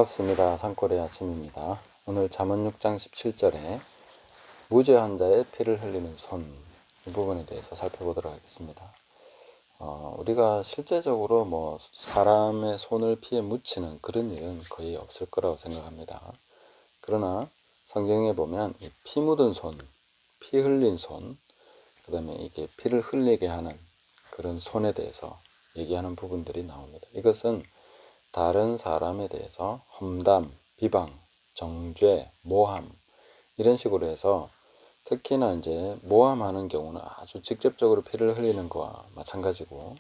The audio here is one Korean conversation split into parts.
반갑습니다. 산골의 아침입니다. 오늘 잠언 6장 17절에 무죄한 자의 피를 흘리는 손, 이 부분에 대해서 살펴보도록 하겠습니다. 우리가 실제적으로 사람의 손을 피에 묻히는 그런 일은 거의 없을 거라고 생각합니다. 그러나 성경에 보면 이 피 묻은 손, 피 흘린 손, 그 다음에 이게 피를 흘리게 하는 그런 손에 대해서 얘기하는 부분들이 나옵니다. 이것은 다른 사람에 대해서 험담, 비방, 정죄, 모함 이런 식으로 해서 특히나 이제 모함하는 경우는 아주 직접적으로 피를 흘리는 거와 마찬가지고,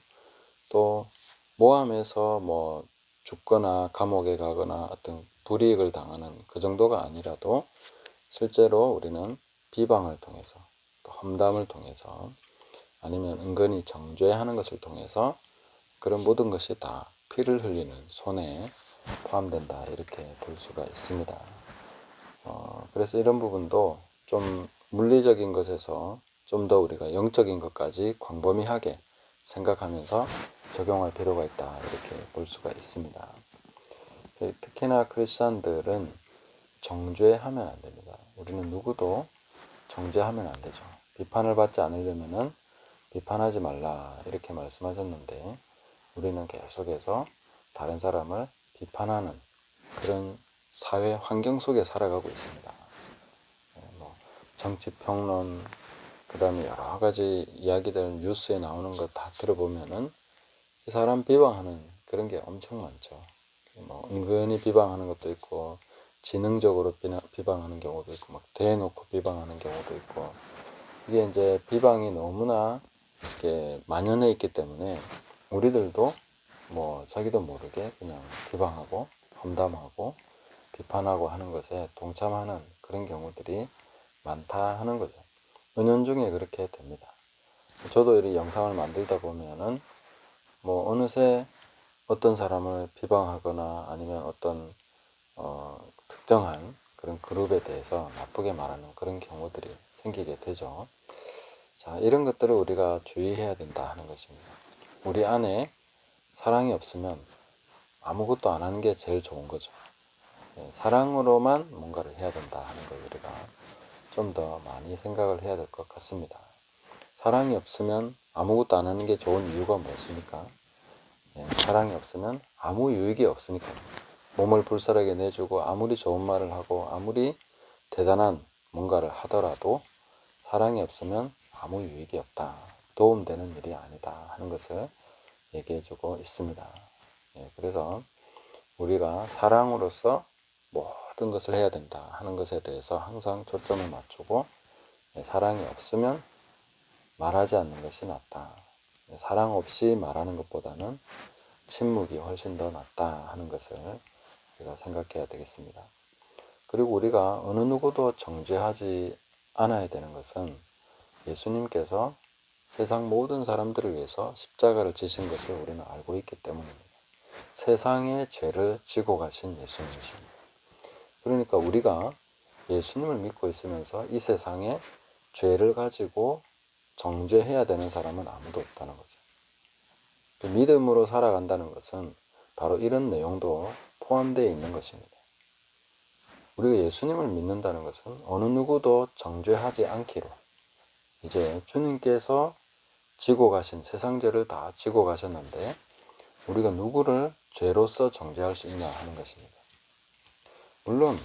또 모함해서 죽거나 감옥에 가거나 어떤 불이익을 당하는 그 정도가 아니라도 실제로 우리는 비방을 통해서 또 험담을 통해서 아니면 은근히 정죄하는 것을 통해서 그런 모든 것이 다 피를 흘리는 손에 포함된다, 이렇게 볼 수가 있습니다. 그래서 이런 부분도 좀 물리적인 것에서 좀 더 우리가 영적인 것까지 광범위하게 생각하면서 적용할 필요가 있다, 이렇게 볼 수가 있습니다. 특히나 크리스찬들은 정죄하면 안 됩니다. 우리는 누구도 정죄하면 안 되죠. 비판을 받지 않으려면은 비판하지 말라, 이렇게 말씀하셨는데 우리는 계속해서 다른 사람을 비판하는 그런 사회 환경 속에 살아가고 있습니다. 정치평론, 그 다음에 여러 가지 이야기들 뉴스에 나오는 거 다 들어보면은 이 사람 비방하는 그런 게 엄청 많죠. 은근히 비방하는 것도 있고, 지능적으로 비방하는 경우도 있고, 막 대놓고 비방하는 경우도 있고, 이게 이제 비방이 너무나 이렇게 만연해 있기 때문에 우리들도 자기도 모르게 그냥 비방하고 험담하고 비판하고 하는 것에 동참하는 그런 경우들이 많다 하는 거죠. 은연중에 그렇게 됩니다. 저도 이 영상을 만들다 보면은 어느새 어떤 사람을 비방하거나 아니면 어떤 특정한 그런 그룹에 대해서 나쁘게 말하는 그런 경우들이 생기게 되죠. 자, 이런 것들을 우리가 주의해야 된다 하는 것입니다. 우리 안에 사랑이 없으면 아무것도 안 하는 게 제일 좋은 거죠. 사랑으로만 뭔가를 해야 된다 하는 걸 우리가 좀 더 많이 생각을 해야 될 것 같습니다. 사랑이 없으면 아무것도 안 하는 게 좋은 이유가 무엇입니까? 사랑이 없으면 아무 유익이 없으니까. 몸을 불살하게 내주고 아무리 좋은 말을 하고 아무리 대단한 뭔가를 하더라도 사랑이 없으면 아무 유익이 없다, 도움되는 일이 아니다 하는 것을 얘기해주고 있습니다. 그래서 우리가 사랑으로서 모든 것을 해야 된다 하는 것에 대해서 항상 초점을 맞추고, 사랑이 없으면 말하지 않는 것이 낫다, 사랑 없이 말하는 것보다는 침묵이 훨씬 더 낫다 하는 것을 우리가 생각해야 되겠습니다. 그리고 우리가 어느 누구도 정죄하지 않아야 되는 것은 예수님께서 세상 모든 사람들을 위해서 십자가를 지신 것을 우리는 알고 있기 때문입니다. 세상의 죄를 지고 가신 예수님이십니다. 그러니까 우리가 예수님을 믿고 있으면서 이 세상에 죄를 가지고 정죄해야 되는 사람은 아무도 없다는 거죠. 믿음으로 살아간다는 것은 바로 이런 내용도 포함되어 있는 것입니다. 우리가 예수님을 믿는다는 것은 어느 누구도 정죄하지 않기로, 이제 주님께서 지고 가신 세상 죄를 다 지고 가셨는데 우리가 누구를 죄로서 정죄할 수 있냐 하는 것입니다. 물론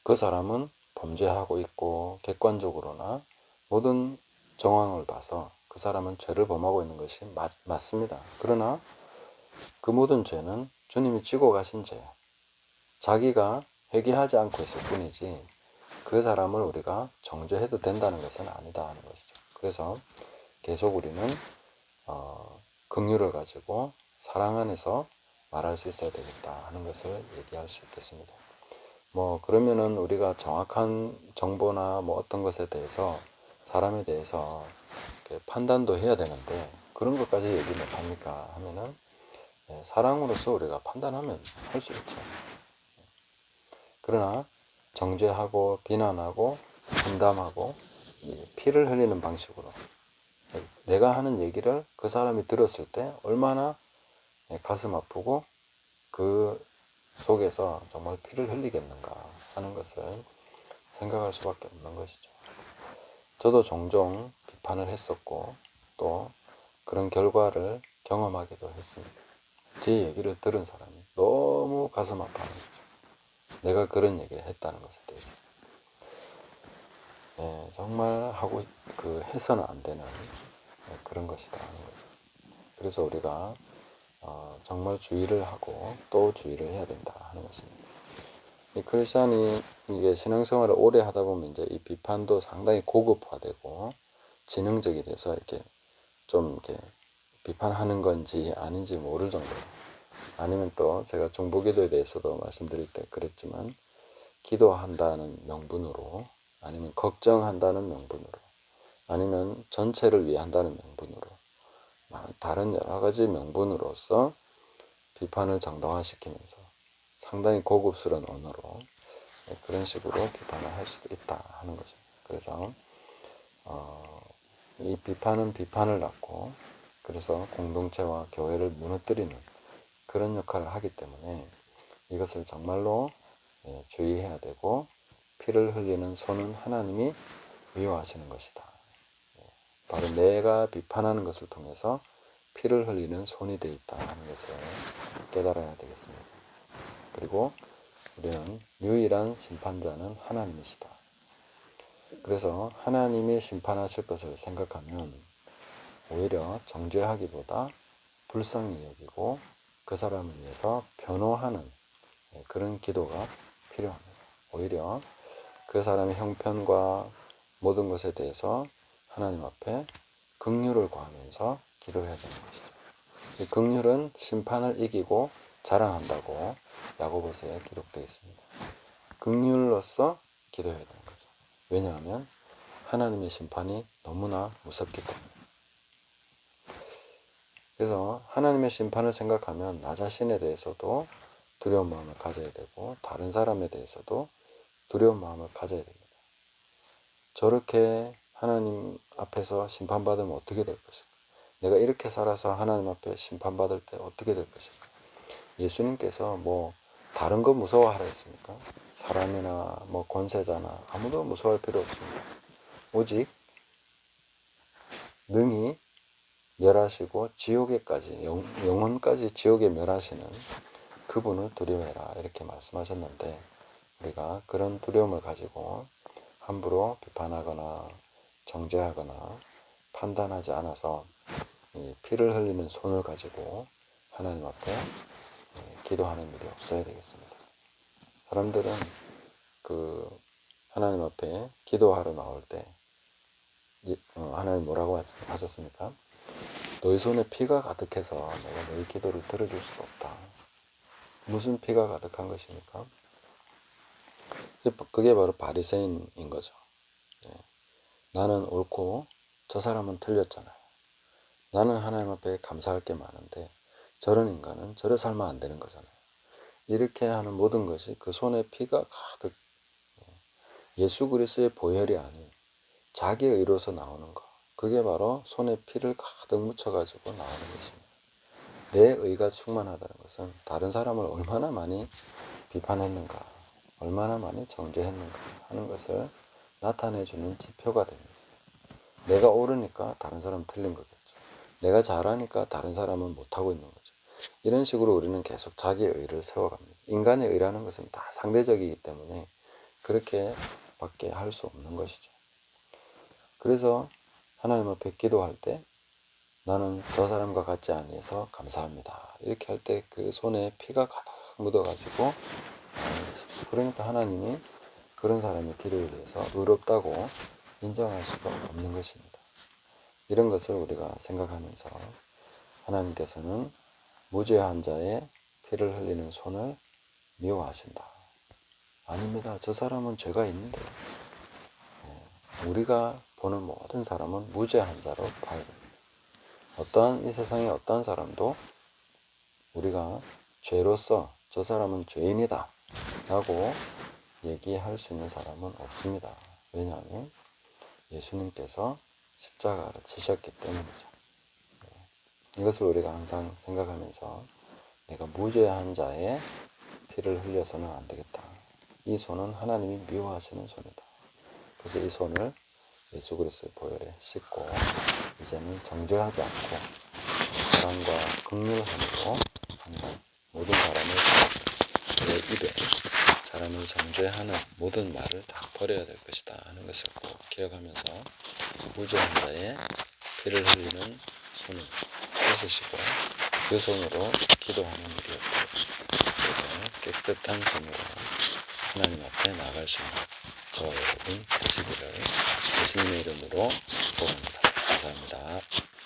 그 사람은 범죄하고 있고 객관적으로나 모든 정황을 봐서 그 사람은 죄를 범하고 있는 것이 맞습니다. 그러나 그 모든 죄는 주님이 지고 가신 죄, 자기가 회개하지 않고 있을 뿐이지 그 사람을 우리가 정죄해도 된다는 것은 아니다 하는 것이죠. 그래서 계속 우리는 긍휼을 가지고 사랑 안에서 말할 수 있어야 되겠다 하는 것을 얘기할 수 있겠습니다. 그러면은 우리가 정확한 정보나 어떤 것에 대해서, 사람에 대해서 판단도 해야 되는데 그런 것까지 얘기 못 합니까 하면은, 사랑으로서 우리가 판단하면 할 수 있죠. 그러나 정죄하고 비난하고 험담하고 피를 흘리는 방식으로 내가 하는 얘기를 그 사람이 들었을 때 얼마나 가슴 아프고 그 속에서 정말 피를 흘리겠는가 하는 것을 생각할 수밖에 없는 것이죠. 저도 종종 비판을 했었고 또 그런 결과를 경험하기도 했습니다. 제 얘기를 들은 사람이 너무 가슴 아파하는 거죠. 내가 그런 얘기를 했다는 것에 대해서. 정말 해서는 안 되는 그런 것이다 하는 거죠. 그래서 우리가 정말 주의를 하고 또 주의를 해야 된다 하는 것입니다. 이 크리스찬이 이게 신앙생활을 오래 하다 보면 이제 이 비판도 상당히 고급화되고 지능적이 돼서 이렇게 좀 이렇게 비판하는 건지 아닌지 모를 정도로, 아니면 또 제가 중보기도에 대해서도 말씀드릴 때 그랬지만 기도한다는 명분으로, 아니면 걱정한다는 명분으로, 아니면 전체를 위한다는 명분으로, 다른 여러 가지 명분으로서 비판을 정당화시키면서 상당히 고급스러운 언어로 그런 식으로 비판을 할 수도 있다 하는 것입니다. 그래서 이 비판은 비판을 낳고, 그래서 공동체와 교회를 무너뜨리는 그런 역할을 하기 때문에 이것을 정말로 주의해야 되고, 피를 흘리는 손은 하나님이 미워하시는 것이다. 바로 내가 비판하는 것을 통해서 피를 흘리는 손이 되어 있다 하는 것을 깨달아야 되겠습니다. 그리고 우리는 유일한 심판자는 하나님이시다. 그래서 하나님이 심판하실 것을 생각하면 오히려 정죄하기보다 불쌍히 여기고 그 사람을 위해서 변호하는 그런 기도가 필요합니다. 오히려 그 사람의 형편과 모든 것에 대해서 하나님 앞에 긍휼을 구하면서 기도해야 되는 것이죠. 이 긍휼은 심판을 이기고 자랑한다고 야고보서에 기록되어 있습니다. 긍휼로서 기도해야 되는 거죠. 왜냐하면 하나님의 심판이 너무나 무섭기 때문에. 그래서 하나님의 심판을 생각하면 나 자신에 대해서도 두려운 마음을 가져야 되고 다른 사람에 대해서도 두려운 마음을 가져야 됩니다. 저렇게 하나님 앞에서 심판받으면 어떻게 될 것인가? 내가 이렇게 살아서 하나님 앞에 심판받을 때 어떻게 될 것인가? 예수님께서 뭐 다른 거 무서워하라 했습니까? 사람이나 뭐 권세자나 아무도 무서워할 필요 없습니다. 오직 능히 멸하시고 지옥에까지 영혼까지 지옥에 멸하시는 그분을 두려워해라 이렇게 말씀하셨는데, 우리가 그런 두려움을 가지고 함부로 비판하거나 정죄하거나 판단하지 않아서 이 피를 흘리는 손을 가지고 하나님 앞에 기도하는 일이 없어야 되겠습니다. 사람들은 하나님 앞에 기도하러 나올 때 하나님 뭐라고 하셨습니까? 너희 손에 피가 가득해서 내가 너희 기도를 들어줄 수가 없다. 무슨 피가 가득한 것입니까? 그게 바로 바리새인인 거죠. 나는 옳고 저 사람은 틀렸잖아요. 나는 하나님 앞에 감사할 게 많은데 저런 인간은 저래 살면 안 되는 거잖아요. 이렇게 하는 모든 것이 그 손에 피가 가득, 예수 그리스도의 보혈이 아닌 자기 의로서 나오는 것, 그게 바로 손에 피를 가득 묻혀가지고 나오는 것입니다. 내 의가 충만하다는 것은 다른 사람을 얼마나 많이 비판했는가, 얼마나 많이 정죄했는가 하는 것을 나타내주는 지표가 됩니다. 내가 옳으니까 다른 사람은 틀린 거겠죠. 내가 잘하니까 다른 사람은 못하고 있는 거죠. 이런 식으로 우리는 계속 자기의 의를 세워갑니다. 인간의 의라는 것은 다 상대적이기 때문에 그렇게 밖에 할 수 없는 것이죠. 그래서 하나님 앞에 기도할 때 나는 저 사람과 같지 아니해서 감사합니다. 이렇게 할 때 그 손에 피가 가득 묻어가지고, 그러니까 하나님이 그런 사람의 기도에 대해서 의롭다고 인정할 수가 없는 것입니다. 이런 것을 우리가 생각하면서 하나님께서는 무죄한 자의 피를 흘리는 손을 미워하신다. 아닙니다. 저 사람은 죄가 있는데. 우리가 보는 모든 사람은 무죄한 자로 봐야 됩니다. 어떠한 이 세상의 어떠한 사람도 우리가 죄로서 저 사람은 죄인이다 라고 얘기할 수 있는 사람은 없습니다. 왜냐하면 예수님께서 십자가를 지셨기 때문이죠. 이것을 우리가 항상 생각하면서 내가 무죄한 자의 피를 흘려서는 안 되겠다. 이 손은 하나님이 미워하시는 손이다. 그래서 이 손을 예수 그리스도의 보혈에 씻고 이제는 정죄하지 않고 사랑과 긍휼함으로 항상 모든 사람을 내 입에 사람을 정죄하는 모든 말을 다 버려야 될 것이다 하는 것을 꼭 기억하면서 무죄한 자의 피를 흘리는 손을 씻으시고 그 손으로 기도하는 일이 없도록 깨끗한 손으로 하나님 앞에 나갈 수 있는 저와 여러분 되시기를 예수님의 이름으로 축복합니다. 감사합니다.